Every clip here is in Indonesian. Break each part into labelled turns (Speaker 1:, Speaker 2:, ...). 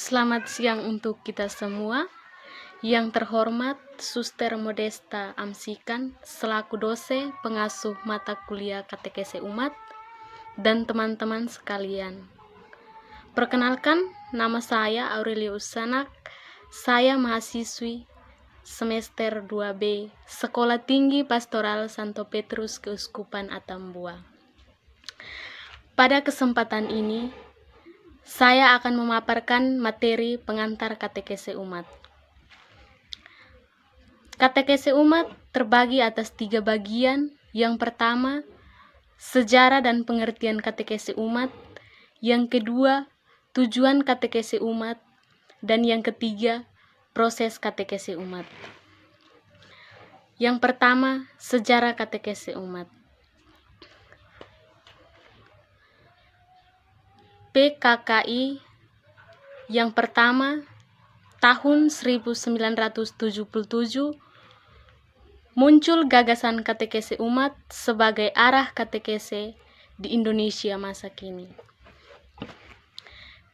Speaker 1: Selamat siang untuk kita semua. Yang terhormat, Suster Modesta Amsikan, selaku dosen pengasuh mata kuliah Katekese Umat, dan teman-teman sekalian. Perkenalkan, nama saya Aurelius Sanak. Saya mahasiswi semester 2B, Sekolah Tinggi Pastoral Santo Petrus Keuskupan Atambua. Pada kesempatan ini, saya akan memaparkan materi pengantar katekese umat. Katekese umat terbagi atas 3 bagian. Yang pertama, sejarah dan pengertian katekese umat. Yang kedua, tujuan katekese umat. Dan yang ketiga, proses katekese umat. Yang pertama, sejarah katekese umat. PKKI yang pertama tahun 1977 muncul gagasan katekese umat sebagai arah katekese di Indonesia masa kini.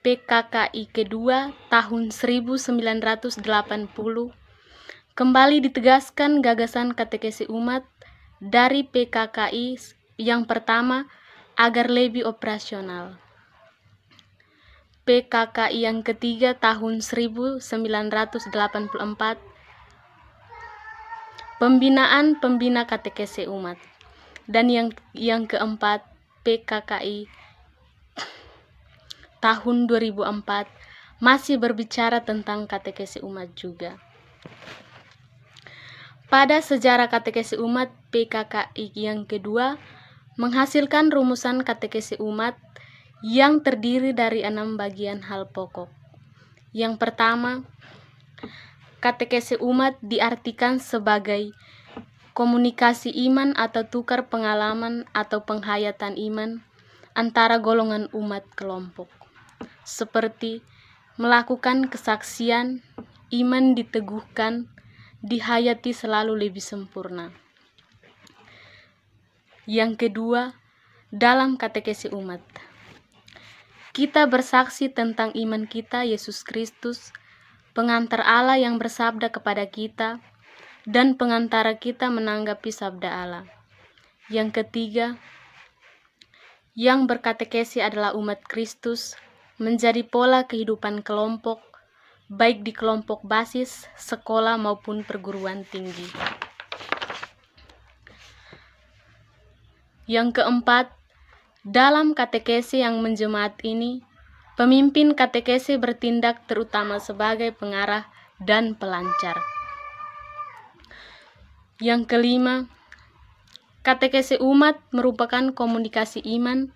Speaker 1: PKKI kedua tahun 1980 kembali ditegaskan gagasan katekese umat dari PKKI yang pertama agar lebih operasional. PKKI yang ketiga tahun 1984 pembinaan pembina katekese umat, dan yang keempat PKKI tahun 2004 masih berbicara tentang katekese umat juga. Pada sejarah katekese umat, PKKI yang kedua menghasilkan rumusan katekese umat yang terdiri dari 6 bagian hal pokok. Yang pertama, katekese umat diartikan sebagai komunikasi iman atau tukar pengalaman atau penghayatan iman antara golongan umat kelompok, seperti melakukan kesaksian, iman diteguhkan, dihayati selalu lebih sempurna. Yang kedua, dalam katekese umat, kita bersaksi tentang iman kita Yesus Kristus, pengantar Allah yang bersabda kepada kita, dan pengantara kita menanggapi sabda Allah. Yang ketiga, yang berkatekesi adalah umat Kristus, menjadi pola kehidupan kelompok, baik di kelompok basis, sekolah maupun perguruan tinggi. Yang keempat, dalam katekese yang menjemaat ini, pemimpin katekese bertindak terutama sebagai pengarah dan pelancar. Yang kelima, katekese umat merupakan komunikasi iman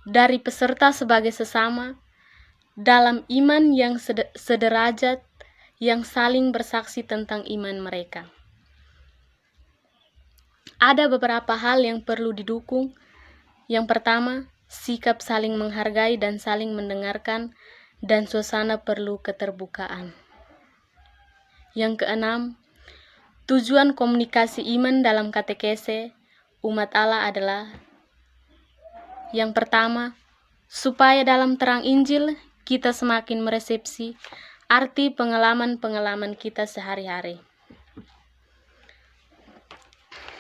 Speaker 1: dari peserta sebagai sesama dalam iman yang sederajat, yang saling bersaksi tentang iman mereka. Ada beberapa hal yang perlu didukung. Yang pertama, sikap saling menghargai dan saling mendengarkan, dan suasana perlu keterbukaan. Yang keenam, tujuan komunikasi iman dalam katekese umat Allah adalah: yang pertama, supaya dalam terang Injil kita semakin meresepsi arti pengalaman-pengalaman kita sehari-hari.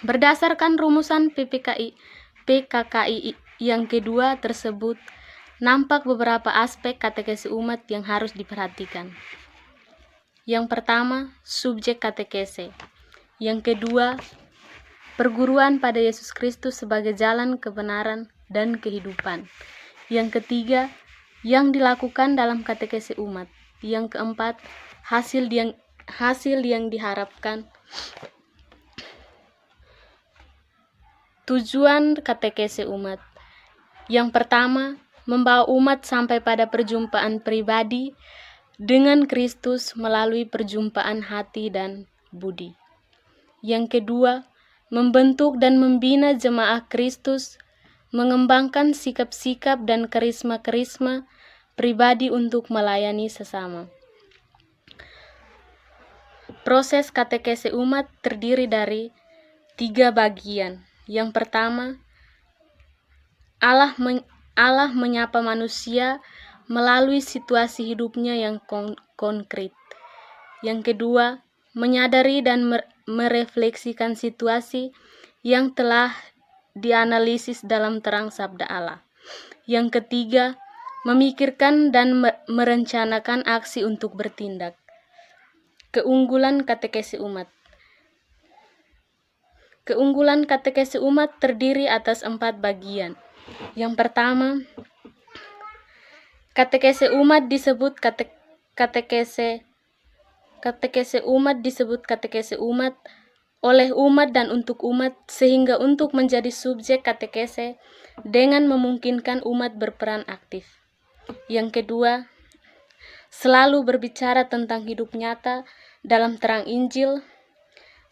Speaker 1: Berdasarkan rumusan PKKI yang kedua tersebut, nampak beberapa aspek katekese umat yang harus diperhatikan. Yang pertama, subjek katekese. Yang kedua, perguruan pada Yesus Kristus sebagai jalan kebenaran dan kehidupan. Yang ketiga, yang dilakukan dalam katekese umat. Yang keempat, hasil yang diharapkan. Tujuan katekese umat. Yang pertama, membawa umat sampai pada perjumpaan pribadi dengan Kristus melalui perjumpaan hati dan budi. Yang kedua, membentuk dan membina jemaah Kristus, mengembangkan sikap-sikap dan karisma-karisma pribadi untuk melayani sesama. Proses katekese umat terdiri dari 3 bagian. Yang pertama, Allah menyapa manusia melalui situasi hidupnya yang konkret. Yang kedua, menyadari dan merefleksikan situasi yang telah dianalisis dalam terang sabda Allah. Yang ketiga, memikirkan dan merencanakan aksi untuk bertindak. Keunggulan katekesi umat. Keunggulan katekesi umat terdiri atas 4 bagian. Yang pertama, katekesi umat disebut katekesi umat oleh umat dan untuk umat, sehingga untuk menjadi subjek katekese dengan memungkinkan umat berperan aktif. Yang kedua, selalu berbicara tentang hidup nyata dalam terang Injil,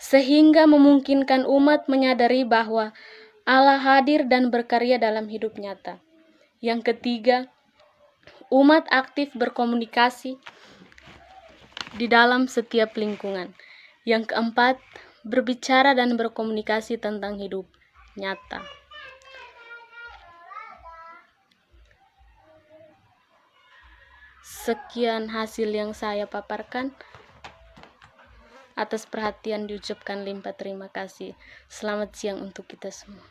Speaker 1: sehingga memungkinkan umat menyadari bahwa Allah hadir dan berkarya dalam hidup nyata. Yang ketiga, umat aktif berkomunikasi di dalam setiap lingkungan. Yang keempat, berbicara dan berkomunikasi tentang hidup nyata. Sekian hasil yang saya paparkan. Atas perhatian diucapkan limpah terima kasih. Selamat siang untuk kita semua.